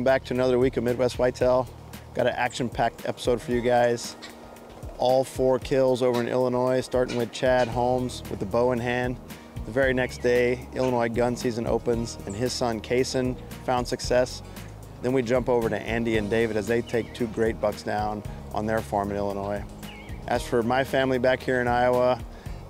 Welcome back to another week of Midwest Whitetail. Got an action-packed episode for you guys. All 4 kills over in Illinois, starting with Chad Holmes with the bow in hand. The very next day, Illinois gun season opens and his son Kaysen found success. Then we jump over to Andy and David as they take 2 great bucks down on their farm in Illinois. As for my family back here in Iowa,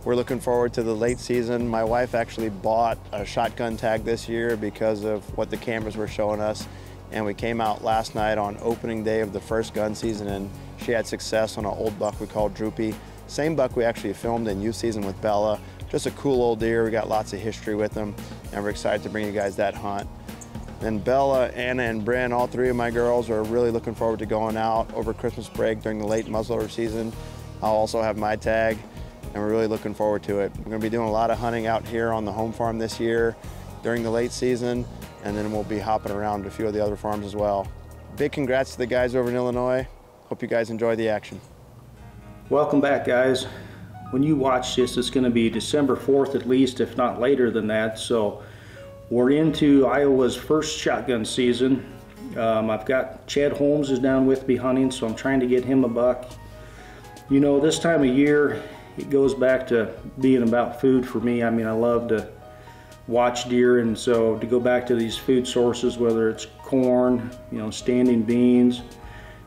we're looking forward to the late season. My wife actually bought a shotgun tag this year because of what the cameras were showing us. And we came out last night on opening day of the first gun season, and she had success on an old buck we call Droopy. Same buck we actually filmed in youth season with Bella. Just a cool old deer. We got lots of history with him, and we're excited to bring you guys that hunt. Then Bella, Anna, and Bryn, all 3 of my girls, are really looking forward to going out over Christmas break during the late muzzleloader season. I'll also have my tag, and we're really looking forward to it. We're gonna be doing a lot of hunting out here on the home farm this year during the late season, and then we'll be hopping around to a few of the other farms as well. Big congrats to the guys over in Illinois. Hope you guys enjoy the action. Welcome back, guys. When you watch this, it's gonna be December 4th at least, if not later than that. So we're into Iowa's first shotgun season. I've got Chad Holmes is down with me hunting, so I'm trying to get him a buck. You know, this time of year, it goes back to being about food for me. I mean, I love to watch deer, and so to go back to these food sources, whether it's corn, you know, standing beans,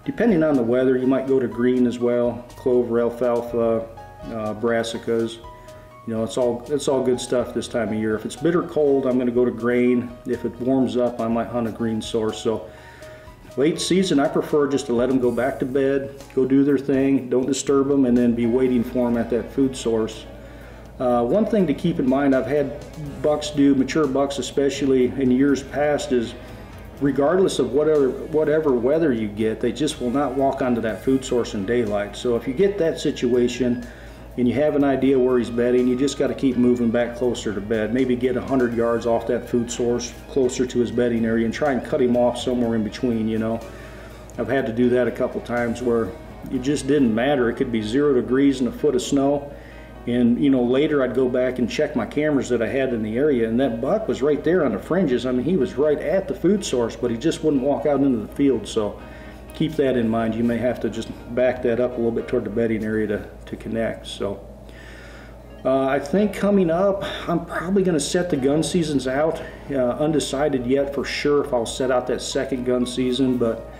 depending on the weather, you might go to green as well, clover, alfalfa, brassicas. You know, it's all good stuff this time of year. If it's bitter cold, I'm going to go to grain. If it warms up, I might hunt a green source. So late season, I prefer just to let them go back to bed, go do their thing, don't disturb them, and then be waiting for them at that food source. One thing to keep in mind, I've had bucks do, mature bucks especially in years past, is regardless of whatever weather you get, they just will not walk onto that food source in daylight. So if you get that situation and you have an idea where he's bedding, you just got to keep moving back closer to bed. Maybe get 100 yards off that food source, closer to his bedding area, and try and cut him off somewhere in between, you know. I've had to do that a couple times where it just didn't matter. It could be 0 degrees and a foot of snow. And, you know, later I'd go back and check my cameras that I had in the area, and that buck was right there on the fringes. I mean, he was right at the food source, but he just wouldn't walk out into the field. So keep that in mind. You may have to just back that up a little bit toward the bedding area to connect. So I think coming up, I'm probably going to set the gun seasons out. Undecided yet for sure if I'll set out that second gun season, but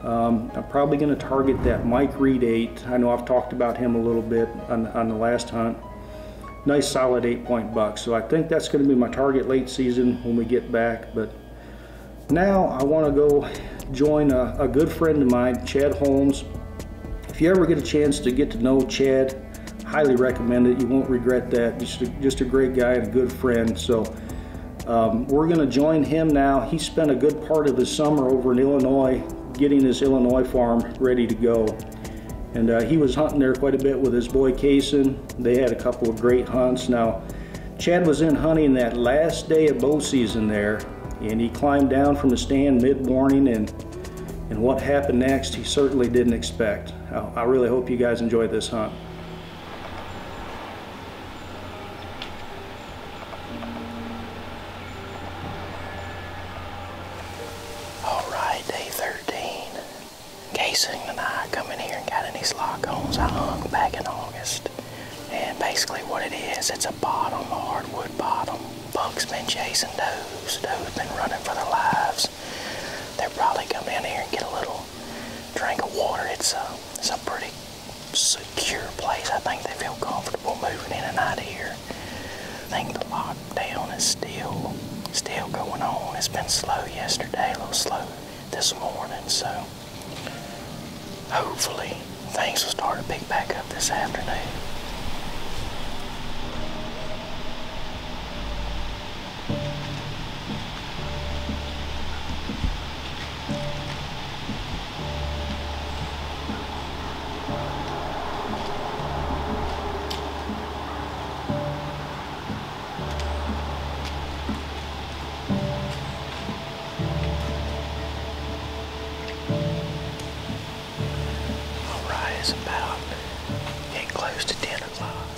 I'm probably going to target that Mike Reed 8. I know I've talked about him a little bit on the last hunt. Nice solid 8-point buck. So I think that's going to be my target late season when we get back. But now I want to go join a good friend of mine, Chad Holmes. If you ever get a chance to get to know Chad, highly recommend it. You won't regret that. Just a great guy and a good friend. So we're going to join him now. He spent a good part of his summer over in Illinois getting his Illinois farm ready to go. And he was hunting there quite a bit with his boy Kaysen. They had a couple of great hunts. Now, Chad was in hunting that last day of bow season there, and he climbed down from the stand mid-morning, and what happened next, he certainly didn't expect. I really hope you guys enjoyed this hunt. Kaysen and I come in here and got in these lock holes I hung back in August. And basically what it is, it's a bottom, a hardwood bottom. Buck's been chasing does. Does been running for their lives. They'll probably come down here and get a little drink of water. It's a pretty secure place. I think they feel comfortable moving in and out of here. I think the lockdown is still going on. It's been slow yesterday, a little slow this morning, so hopefully things will start to pick back up this afternoon. It's about getting close to 10 o'clock.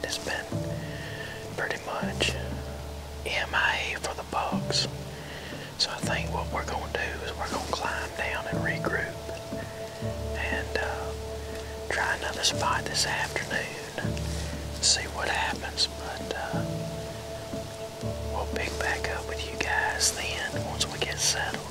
It's been pretty much MIA for the bucks. So I think what we're gonna do is we're gonna climb down and regroup and try another spot this afternoon, see what happens. But we'll pick back up with you guys then once we get settled.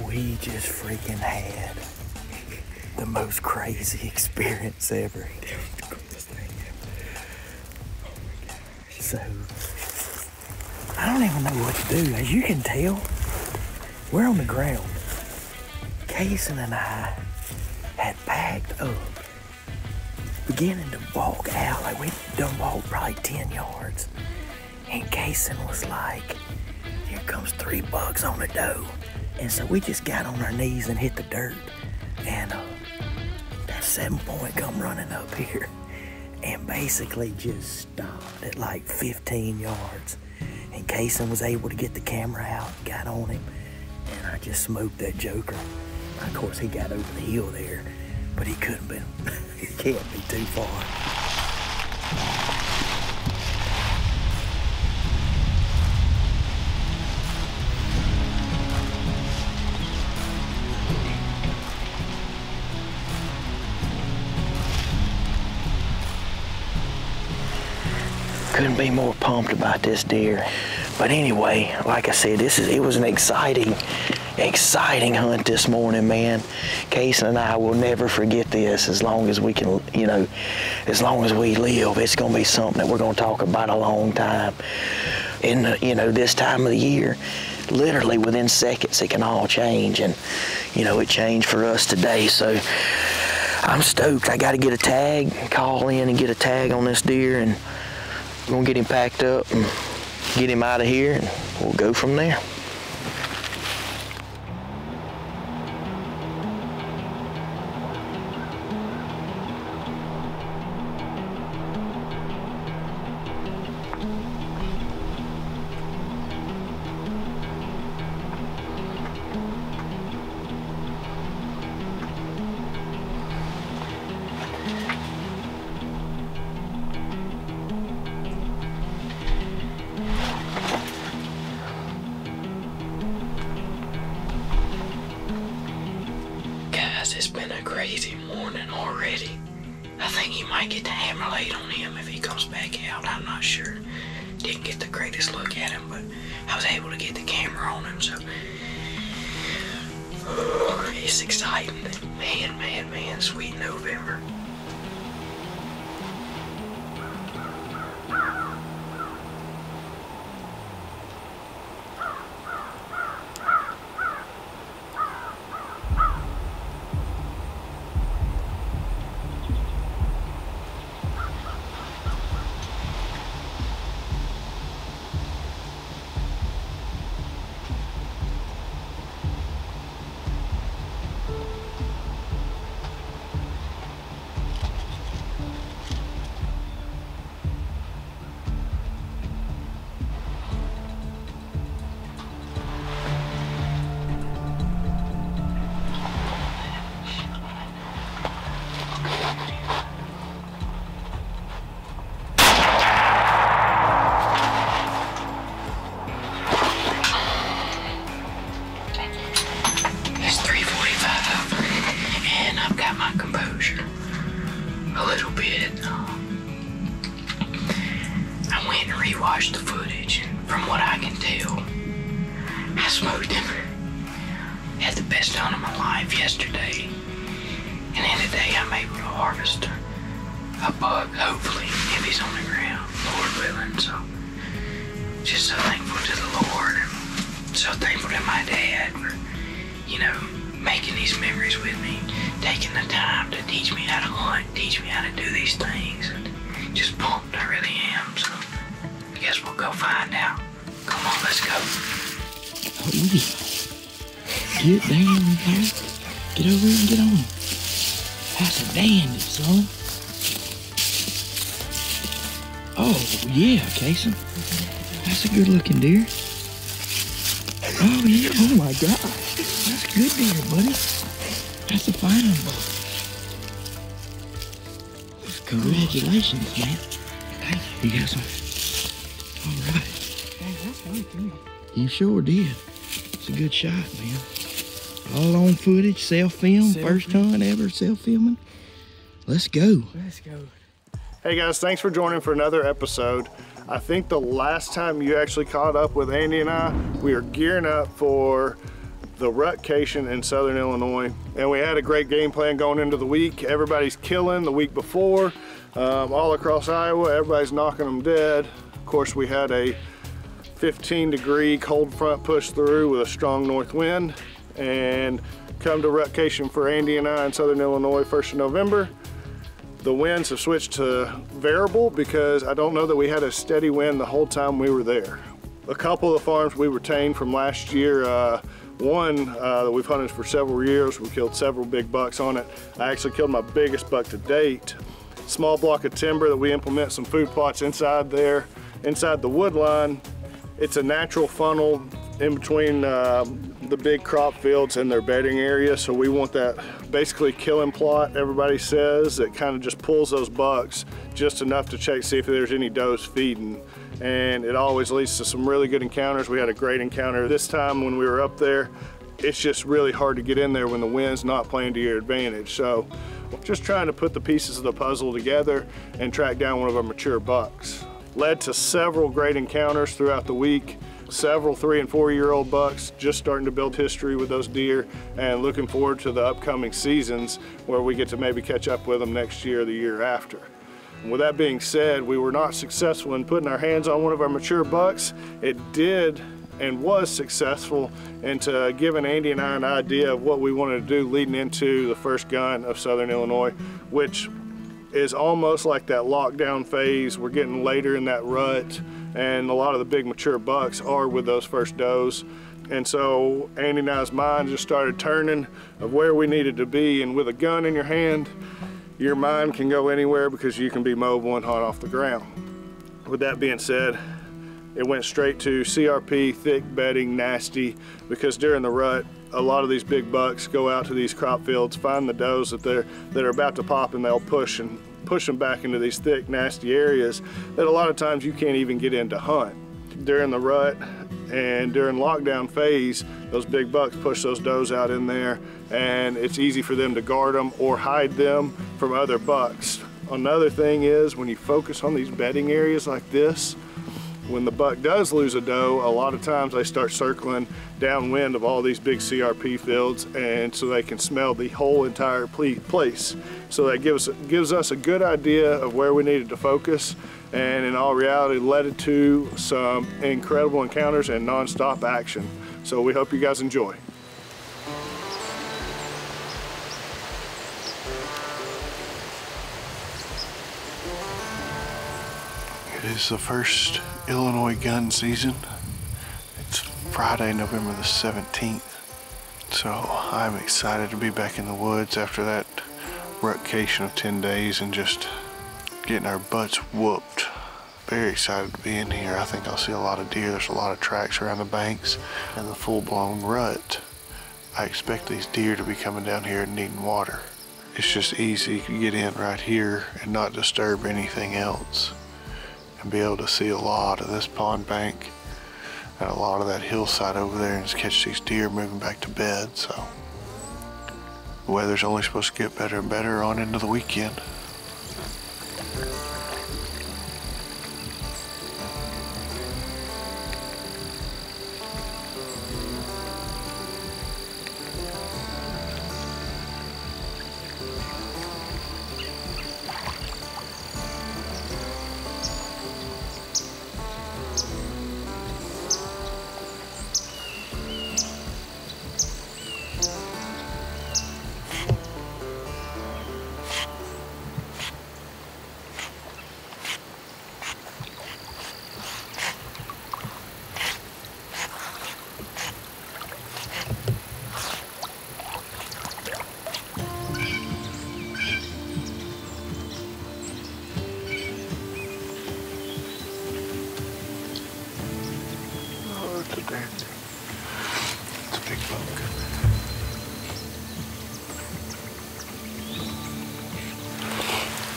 We just freaking had the most crazy experience ever. That was the coolest thing ever. Oh my gosh. So, I don't even know what to do. As you can tell, we're on the ground. Kason and I had packed up, beginning to walk out. Like we done walked probably 10 yards. And Kason was like, here comes 3 bucks on the doe. And so we just got on our knees and hit the dirt. And that 7-point come running up here and basically just stopped at like 15 yards. And Kason was able to get the camera out, got on him, and I just smoked that joker. Of course, he got over the hill there, but he couldn't be, he can't be too far. Couldn't be more pumped about this deer. But anyway, like I said, it was an exciting hunt this morning, man. Kason and I will never forget this as long as we can, you know, as long as we live. It's gonna be something that we're gonna talk about a long time. And you know, this time of the year, literally within seconds, it can all change. And you know, it changed for us today. So I'm stoked. I gotta get a tag, call in and get a tag on this deer, and we're gonna get him packed up and get him out of here, and we'll go from there. It's been a crazy morning already. I think he might get the hammer laid on him if he comes back out. I'm not sure. Didn't get the greatest look at him, but I was able to get the camera on him, so it's exciting. Man, sweet November. Rewatched the footage, and from what I can tell, I smoked him. Had the best hunt of my life yesterday, and then today I'm able to harvest a buck, hopefully, if he's on the ground, Lord willing. So just so thankful to the Lord, and so thankful to my dad for, you know, making these memories with me, taking the time to teach me how to hunt, teach me how to do these things, and just pumped I really am. So I guess we'll go find out. Come on, let's go. Oh, get down, man. Get over here and get on. That's a dandy, son. Oh, yeah, Kason. That's a good looking deer. Oh, yeah. Oh, my God. That's a good deer, buddy. That's a fine one. Congratulations, man. You got some. All right. You sure did. It's a good shot, man. All on footage, self-film, first hunt ever, self-filming. Let's go. Let's go. Hey guys, thanks for joining for another episode. I think the last time you actually caught up with Andy and I, we are gearing up for the Rutcation in Southern Illinois. And we had a great game plan going into the week. Everybody's killing the week before. All across Iowa, everybody's knocking them dead. Of course, we had a 15-degree cold front push through with a strong north wind. And come to Rutcation for Andy and I in Southern Illinois, 1st of November. The winds have switched to variable because I don't know that we had a steady wind the whole time we were there. A couple of the farms we retained from last year, one that we've hunted for several years, we killed several big bucks on it. I actually killed my biggest buck to date. Small block of timber that we implement some food plots inside there, inside the wood line. It's a natural funnel in between the big crop fields and their bedding area, so we want that basically killing plot, everybody says, that kind of just pulls those bucks just enough to check, see if there's any does feeding. And it always leads to some really good encounters. We had a great encounter this time when we were up there. It's just really hard to get in there when the wind's not playing to your advantage. So just trying to put the pieces of the puzzle together and track down one of our mature bucks. Led to several great encounters throughout the week. Several 3- and 4-year-old bucks, just starting to build history with those deer, and looking forward to the upcoming seasons where we get to maybe catch up with them next year or the year after. And with that being said, we were not successful in putting our hands on one of our mature bucks. It did and was successful into giving Andy and I an idea of what we wanted to do leading into the first gun of Southern Illinois, which is almost like that lockdown phase. We're getting later in that rut, and a lot of the big mature bucks are with those first does. And so Andy and I's mind just started turning of where we needed to be, and with a gun in your hand, your mind can go anywhere because you can be mobile and hunt off the ground. With that being said, it went straight to CRP, thick bedding, nasty, because during the rut, a lot of these big bucks go out to these crop fields, find the does that are about to pop, and they'll push them back into these thick, nasty areas that a lot of times you can't even get in to hunt. During the rut and during lockdown phase, those big bucks push those does out in there, and it's easy for them to guard them or hide them from other bucks. Another thing is, when you focus on these bedding areas like this, when the buck does lose a doe, a lot of times they start circling downwind of all these big CRP fields, and so they can smell the whole entire place. So that gives us a good idea of where we needed to focus, and in all reality led to some incredible encounters and non-stop action. So we hope you guys enjoy. It is the first Illinois gun season. It's Friday, November the 17th. So I'm excited to be back in the woods after that Rutcation of 10 days and just getting our butts whooped. Very excited to be in here. I think I'll see a lot of deer. There's a lot of tracks around the banks and the full-blown rut. I expect these deer to be coming down here and needing water. It's just easy to get in right here and not disturb anything else, and be able to see a lot of this pond bank and a lot of that hillside over there and just catch these deer moving back to bed. So the weather's only supposed to get better and better on into the weekend.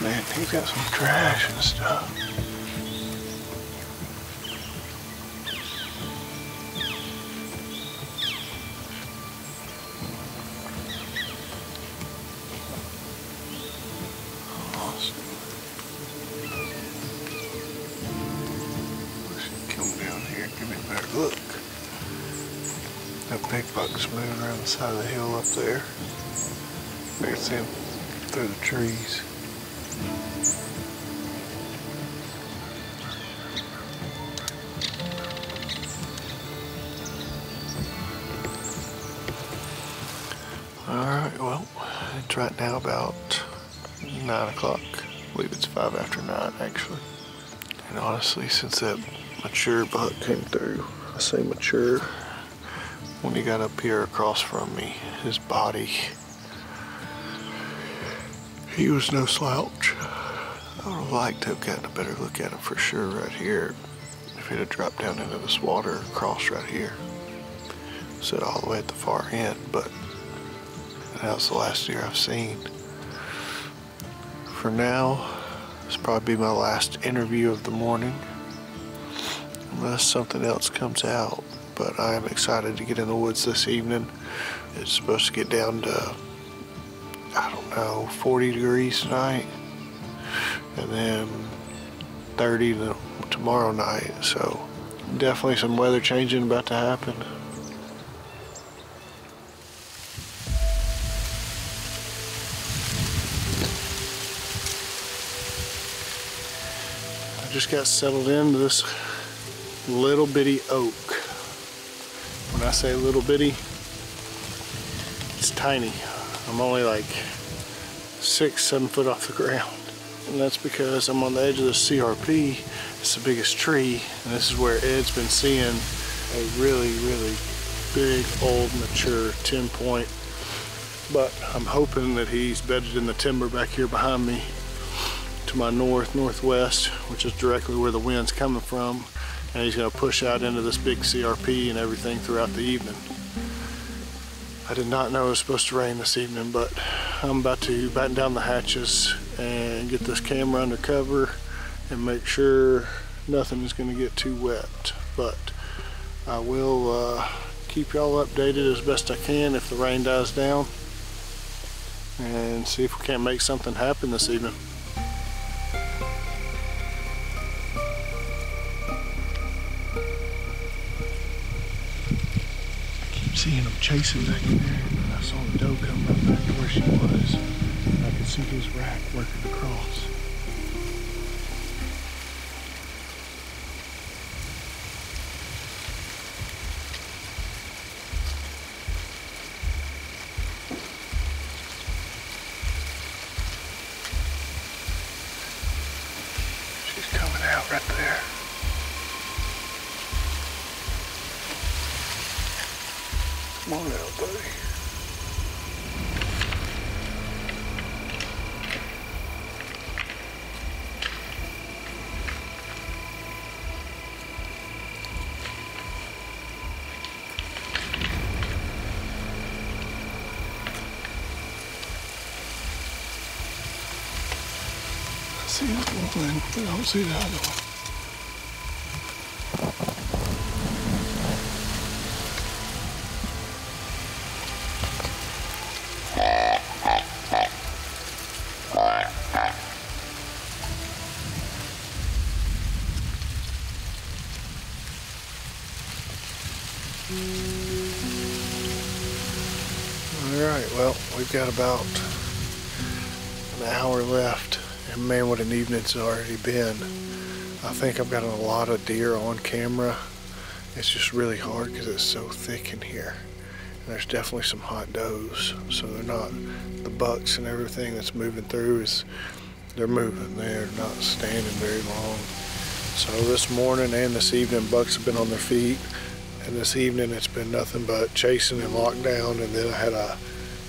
Man, he's got some trash and stuff. Look, that big buck's moving around the side of the hill up there. I can see him through the trees. Alright, well, it's right now about 9 o'clock. I believe it's 5 after 9 actually. And honestly, since that mature buck came through, I say mature, when he got up here across from me, his body, he was no slouch. I would have liked to have gotten a better look at him for sure right here if he'd have dropped down into this water across right here. Sit all the way at the far end, but that was the last deer I've seen. For now, this will probably be my last interview of the morning, unless something else comes out. But I am excited to get in the woods this evening. It's supposed to get down to, I don't know, 40 degrees tonight, and then 30 tomorrow night. So definitely some weather changing about to happen. I just got settled into this little bitty oak. When I say little bitty, it's tiny. I'm only like 6-7 foot off the ground. And that's because I'm on the edge of the CRP. It's the biggest tree, and this is where Ed's been seeing a really, really big, old, mature 10-point. But I'm hoping that he's bedded in the timber back here behind me to my northwest, which is directly where the wind's coming from. And he's going to push out into this big CRP and everything throughout the evening. I did not know it was supposed to rain this evening, but I'm about to batten down the hatches and get this camera under cover and make sure nothing is going to get too wet. But I will keep y'all updated as best I can if the rain dies down, and see if we can't make something happen this evening. Seeing him chasing back in there, and I saw the doe come up back to where she was. And I could see his rack working across. She's coming out right there. Come on out, buddy. I see this one, but I don't see the other one. Alright, well, we've got about an hour left, and man, what an evening it's already been. I think I've got a lot of deer on camera. It's just really hard because it's so thick in here. And there's definitely some hot does, so they're not, the bucks and everything that's moving through they're moving, they're not standing very long. So this morning and this evening, bucks have been on their feet. And this evening it's been nothing but chasing and lockdown, and then I had a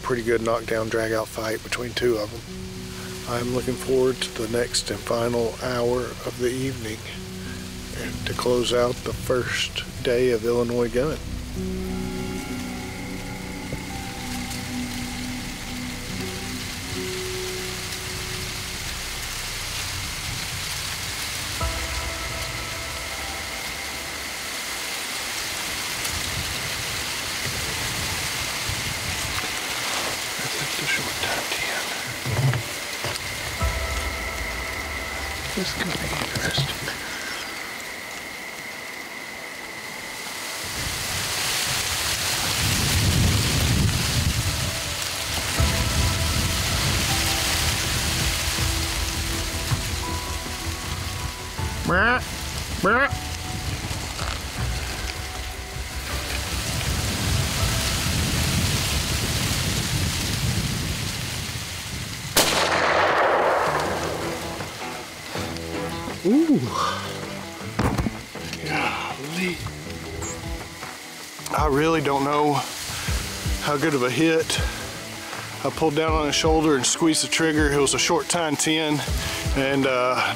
pretty good knockdown drag out fight between two of them. I'm looking forward to the next and final hour of the evening and to close out the first day of Illinois gunning. That's the short time 10. This is gonna be interesting. Ooh. Golly. I really don't know how good of a hit. I pulled down on his shoulder and squeezed the trigger. It was a short tine 10 and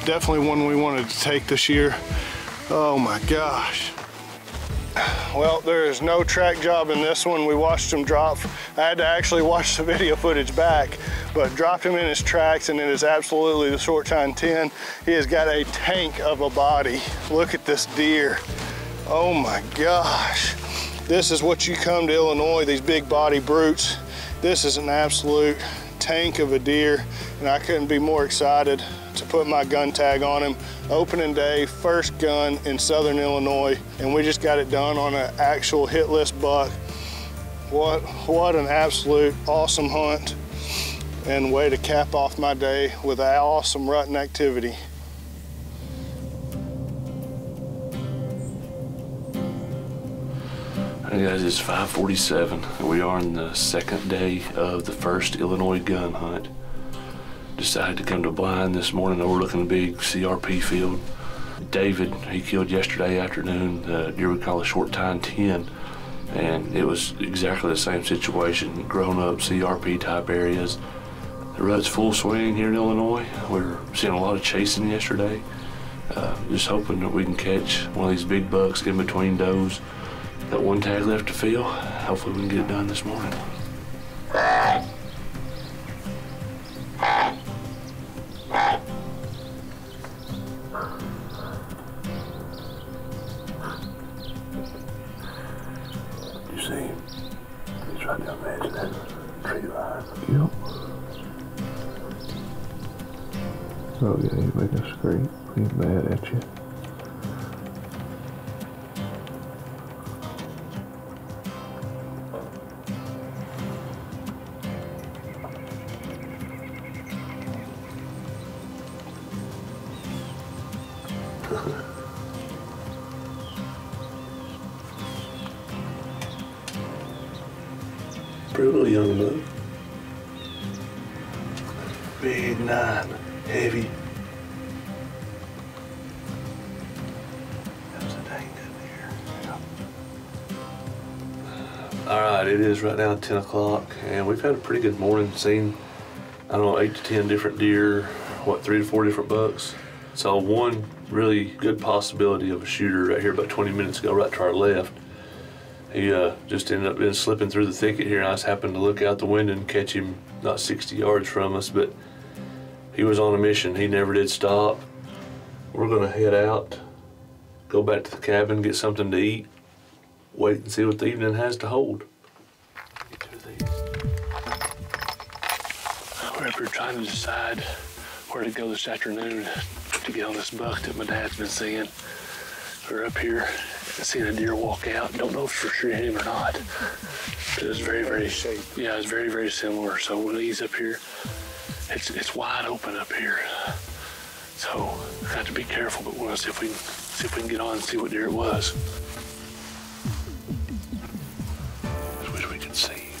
definitely one we wanted to take this year. Oh my gosh. Well, there is no track job in this one. We watched him drop. I had to actually watch the video footage back, but dropped him in his tracks, and it is absolutely the short tine 10. He has got a tank of a body. Look at this deer. Oh my gosh. This is what you come to Illinois, these big body brutes. This is an absolute tank of a deer, and I couldn't be more excited to put my gun tag on him. Opening day, first gun in Southern Illinois, and we just got it done on an actual hit list buck. What an absolute awesome hunt, and way to cap off my day with an awesome rutting activity. Hey guys, it's 5:47 and we are on the second day of the first Illinois gun hunt. Decided to come to blind this morning overlooking the big CRP field. David, he killed yesterday afternoon the deer we call a short tine 10, and it was exactly the same situation, grown up CRP type areas. The rut's full swing here in Illinois. We're seeing a lot of chasing yesterday. Just hoping that we can catch one of these big bucks in between does. Got one tag left to fill. Hopefully we can get it done this morning. You see him? He's right down the edge of that tree line. Yep. Oh yeah, he's making a scream. He's mad at you. Pretty little young buck. Big 9, heavy. That was a dang good deer. Yeah. All right, it is right now 10 o'clock, and we've had a pretty good morning. Seen, I don't know, 8 to 10 different deer, what, 3 to 4 different bucks. Saw one really good possibility of a shooter right here about 20 minutes ago, right to our left. He just ended up slipping through the thicket here, and I just happened to look out the window and catch him not 60 yards from us, but he was on a mission. He never did stop. We're gonna head out, go back to the cabin, get something to eat, wait and see what the evening has to hold. We're up here trying to decide where to go this afternoon to get on this buck that my dad's been seeing. We're up here seeing a deer walk out. Don't know if it's for sure him or not. It's very, yeah, it's very, very similar. So when he's up here, it's wide open up here. So I have to be careful, but we'll see if we can get on and see what deer it was. I wish we could see him.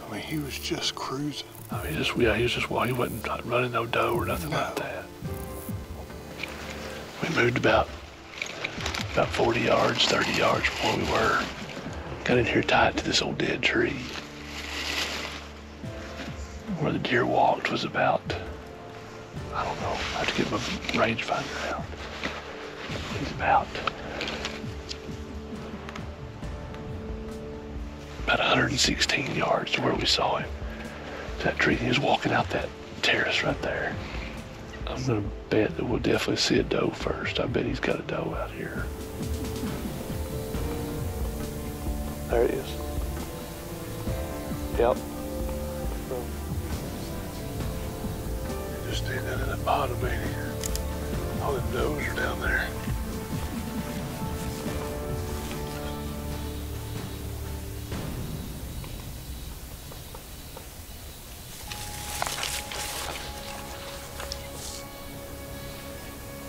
I mean, he was just cruising. I mean, he wasn't running no doe or nothing like that. We moved about 40 yards, 30 yards from where we were. Got in here tight to this old dead tree. Where the deer walked was about, I don't know, I have to get my rangefinder out. He's about 116 yards to where we saw him. That tree, he was walking out that terrace right there. I'm gonna bet that we'll definitely see a doe first. I bet he's got a doe out here. There he is. Yep. Just stay down in the bottom, baby. All the does are down there.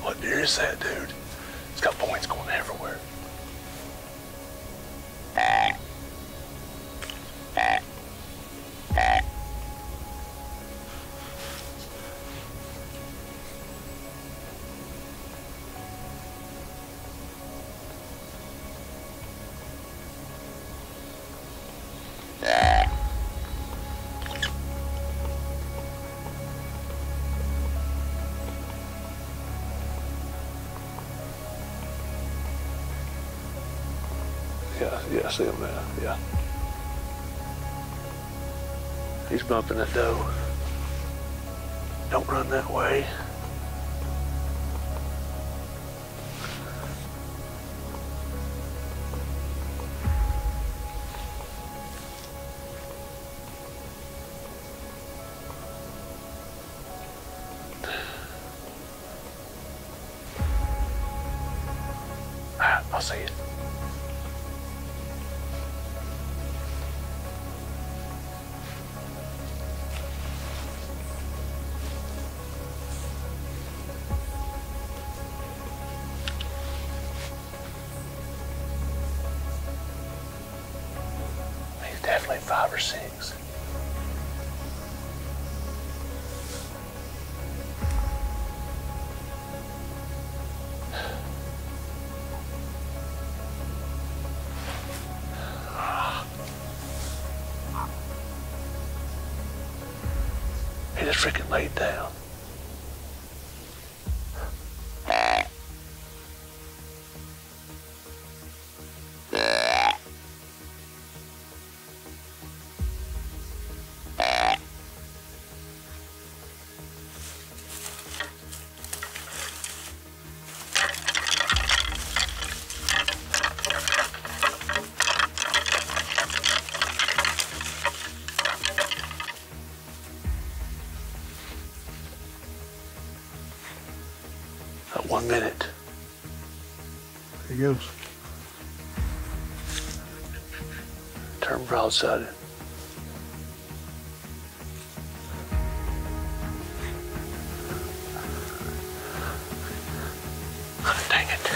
What deer is that, dude? It's got points going everywhere. Yeah, I see him now, yeah. He's bumping that doe. Don't run that way. I see it. Definitely 5 or 6. He just freaking laid down. At 1 minute. There he goes. Turn broadside. Dang it.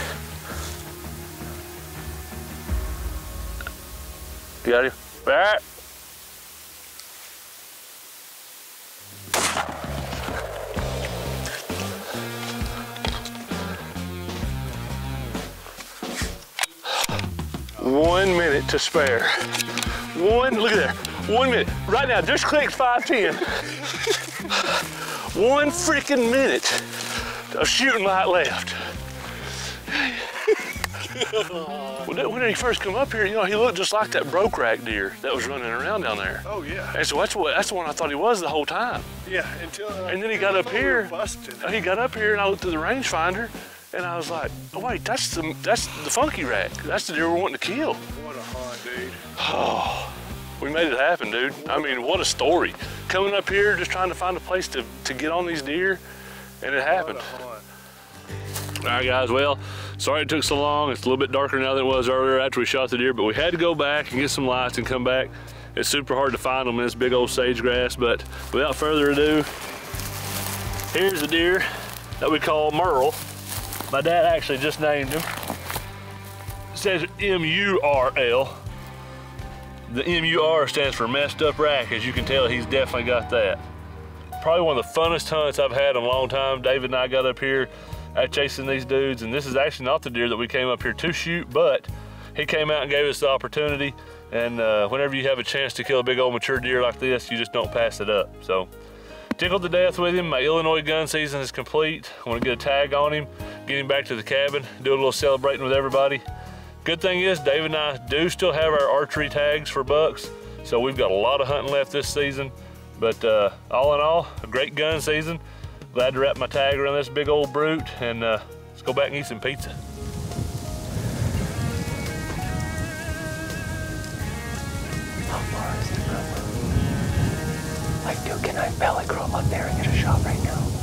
You got him? Back. One minute to spare. Look at there. 1 minute. Right now, just click 510. 1 freaking minute of shooting light left. When he first come up here, you know, he looked just like that broke rack deer that was running around down there. Oh yeah. And so that's the one I thought he was the whole time. Yeah, until. And then he got up here. Busted. He got up here, and I looked through the rangefinder, and I was like, oh wait, that's the funky rack. That's the deer we're wanting to kill. What a hunt, dude. Oh, we made it happen, dude. I mean, what a story. Coming up here, just trying to find a place to get on these deer, and it happened. What a hunt. All right, guys, well, sorry it took so long. It's a little bit darker now than it was earlier after we shot the deer, but we had to go back and get some lights and come back. It's super hard to find them in this big old sage grass, but without further ado, here's the deer that we call Merle. My dad actually just named him. It says M-U-R-L. The M-U-R stands for messed up rack. As you can tell, he's definitely got that. Probably one of the funnest hunts I've had in a long time. David and I got up here chasing these dudes, and this is actually not the deer that we came up here to shoot, but he came out and gave us the opportunity. And whenever you have a chance to kill a big old mature deer like this, you just don't pass it up. So, tickled to death with him. My Illinois gun season is complete. I want to get a tag on him, get him back to the cabin, do a little celebrating with everybody. Good thing is, David and I do still have our archery tags for bucks, so we've got a lot of hunting left this season. But all in all, a great gun season. Glad to wrap my tag around this big old brute, and let's go back and eat some pizza. How far is the road? Like, dude, can I belly crawl up there and get a shot right now?